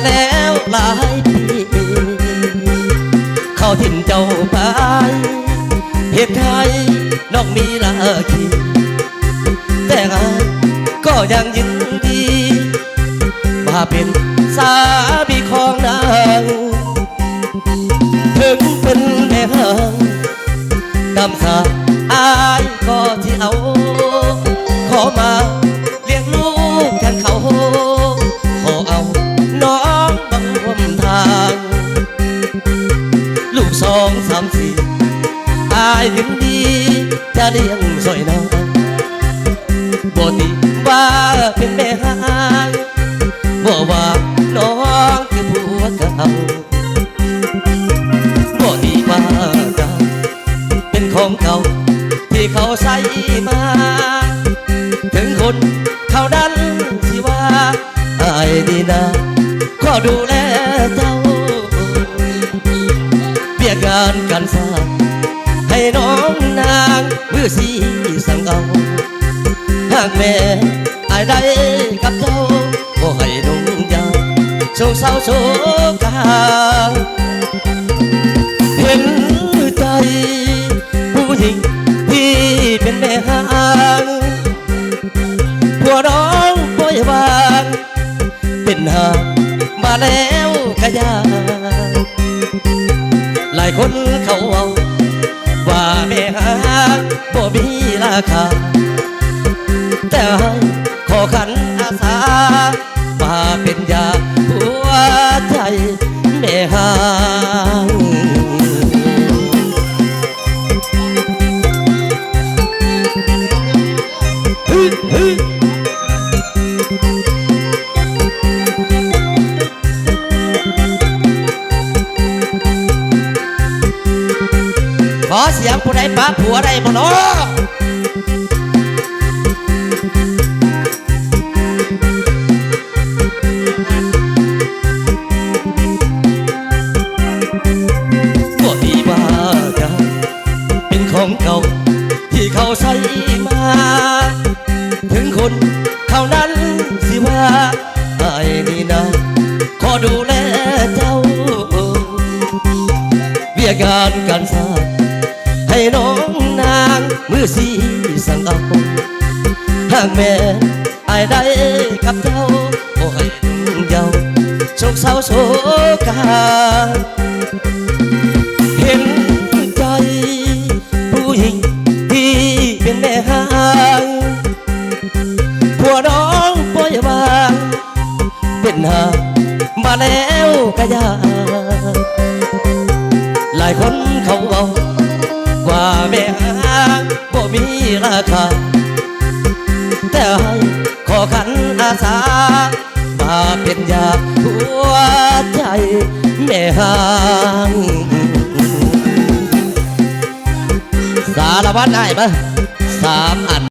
แล้วหลายปีเข้าถิ่นเจ้าไปเหตุไทยนอกมีลาคีแต่งานก็ยังยินดีมาเป็นสามีของนางถึงเป็นแม่ห้างกำสาอายก็ที่เอาขอมาเลี้ยงลูกแทนเขาขอเอาน้องบังร่วมทางลูก2 3 4อายยินดีจะเลี้ยงสอยน้องบ่ติว่าเป็นแม่ห้างบ่ว่าน้องคือผัวเก่าบ่ติว่าเจ้าเป็นของเก่าที่เขาใส่มาถึงคนเขาดันสิว่าอายดีนะขอดูแลเจ้าเบียกงานกันสร้างให้น้องนางมือสีสั่งเอาหากแม่อายได้กับเจ้าบ่ให้นุ่งยาวโศกเศร้าโศกาเห็นใจผู้หญิงที่เป็นแม่ห้างผัวน้องปล่อยวางเป็นหางมาแล้วกะยาหลายคนเขาเอาว่าแม่ห้างบ่มีราคาแต่ขอขันอาสาว่าเป็นยาหัวใจแม่ห้างขอเสียงผู้ใดป้าผัวใดบ่เนาะบ่ดีว่าเจ้าเป็นของเก่าที่เขาใส่มาถึงคนเขานั้นสิว่าไอ้นี่นะขอดูแลเจ้าเบียกงานกันสร้างให้น้องนางมือสีสั่งเอาหากแม่อายได้กับเจ้าโอ้ให้นุ่งยาวโศกเศร้าโศกาเห็นใจผู้หญิงที่เป็นแม่ห้างผัวน้องปล่อยวางเป็นหางมาแล้วกะยาหลายคนเขาเอาว่าแม่ห้างบ่มีราคาแต่ขอขันอาสามาเป็นยาหัวใจแม่ห้างสารวัตรได้ปะ3 อัน